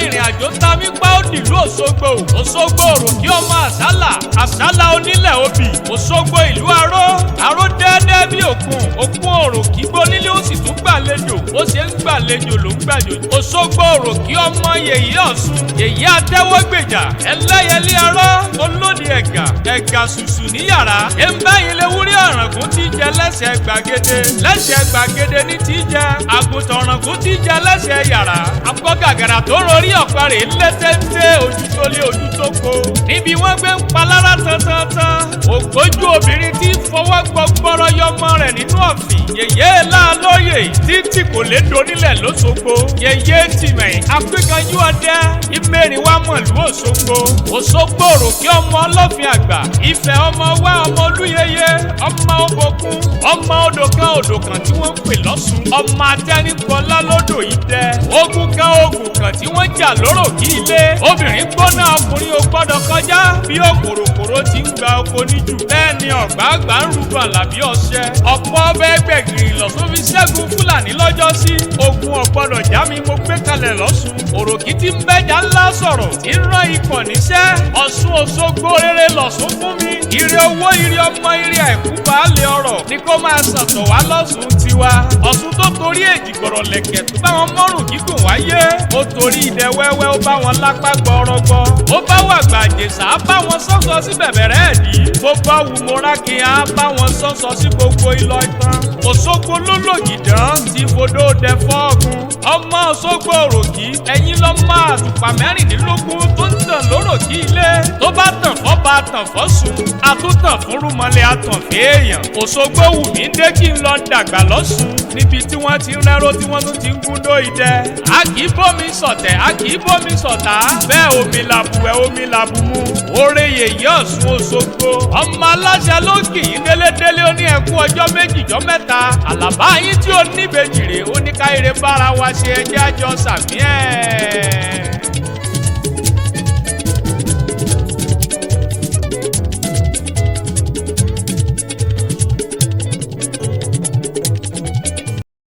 ìrìn àjò ta mí pa ó dìlú Òṣogbo. Òṣogbo Òròkì ọmọ àsálà, àsálà onílẹ̀ obì. Òṣogbo ìlú aró, aró dẹ́dẹ́ bí òkun. Òkun Òròkì gbónílé ó sì tún gbàlejò. Ó ṣe ń gbàlejò ló ń gbàjò. Òṣogbo Òròkì ọmọ yèyé Ọ̀ṣun, yèyé atẹ́wọ́gbèjà. Ẹlẹ́yẹlé aró, olóde ẹ̀gà, ẹ̀gà ṣùṣù ní yàrá. Ẹ̀ńbẹ́yìn lè wúrí ọ̀ràngún tí jẹ lẹ́sẹ̀ gbàgede. Lẹ́sẹ̀ gbàgede ní tí jẹ. Àgùntàn ọ̀ràngún tí jẹ lẹ́sẹ̀ yàrá. Àpọ̀gàgàrà tó rorí ọ̀parè lẹ́tẹ̀ẹ́tẹ́ ojú tó lé ojú tó ko. Níbi wọ́n gbé ń palára tantantan. Ògbójú obìnrin tí fọwọ́ gbọgbọrọ yọmọ rẹ̀ nínú ọ̀fìn. Yèyé láàlóye títí kò lè donílẹ̀ l'Óṣogbo. Yèyé tìmẹ̀ akíkanjú ọdẹ. Ìmẹ̀rin wa mọ̀lú Òṣogbo. Òṣogbo Òròkì ọmọ ọlọ́fin àgbà. Ifẹ̀ ọmọ wa ọmọ olúyẹyẹ. Ọmọ òbòkun. Ọmọ odò kan tí wọ́n ń pè lọ́sùn. Ọmọ atẹ́nipọ́lá lódò yìí dẹ. Ogun kan tí wọ́n jà lóró kí ilé. Obìnrin gbóná ọkùnrin ò gbọ́dọ̀ kọjá. Bí òkòròkòrò ti ń gba oko níjù. Bẹ́ẹ̀ ni ọ̀gbàgbà ń rúbọ àlàbí ọṣẹ. Ọ̀pọ̀ ọbẹ̀ gbẹ̀gìrì lọ́sùn fi ṣẹ́gun Fúlàní lọ́jọ́ sí. Ogun ọ̀gbọ́dọ̀ já mi mo gbé kalẹ̀ lọ́sùn. Òròkì tí ń bẹ́jà ńlá sọ̀rọ̀. Tí ń rán ikọ̀ níṣẹ́. Ọ̀ṣun Òṣogbo rere lọ́sùn fún mi. Ire owó, ire ọmọ, ire àìkú baálé ọrọ̀. Ní kó máa sàtọ̀ wá lọ́sùn tiwa. Ọ̀ṣun tó torí èjìgbọ̀rọ̀ lẹ̀kẹ̀ tó bá wọn mọ́rùn gígùn wáyé. Ó torí idẹ wẹ́wẹ́ ó bá wọn lápá gbọ́rọ́gbọ́. Ó bá wà gbàjèsà á bá wọn sọ́sọ sí bẹ̀bẹ̀rẹ̀ ẹ̀dí. Bó bá wù mọ́rákì á bá wọn sọ́sọ sí gbogbo ìlọ ìtàn. Òṣogbo ló lògìdán tí fodó dẹ fọ́ọ̀gùn. Ọmọ Òṣogbo Òròkì ẹ̀yin lọ máa àtùpà mẹ́rìndínlógún tó ń tàn lóròkì ilé. Tó bá tàn fọ́ bá tàn fọ́ sùn. Àtúntàn fún rúmọlẹ̀ àtàn fèèyàn. Òṣogbo wù mí dé kí n lọ dàgbà lọ́sùn. Níbi tí wọ́n ti rẹ́rọ́ tí wọ́n tún ti ń gúndó idẹ. A kì í bómi sọ̀tẹ̀, a kì í bómi sọ̀tá. Bẹ́ẹ̀ omi làbùwẹ̀ omi làbùmú. Oore yèyé Ọ̀ṣun Òṣogbo. Ọmọ aláṣẹ ló kì í délédélé ó ní ẹkú ọjọ́ méjì jọ́ mẹ́ta. Àlàbá yín tí ó níbejì rè ó ní káyire bára wa ṣe ẹjẹ́ àjọ sàmí ẹ̀.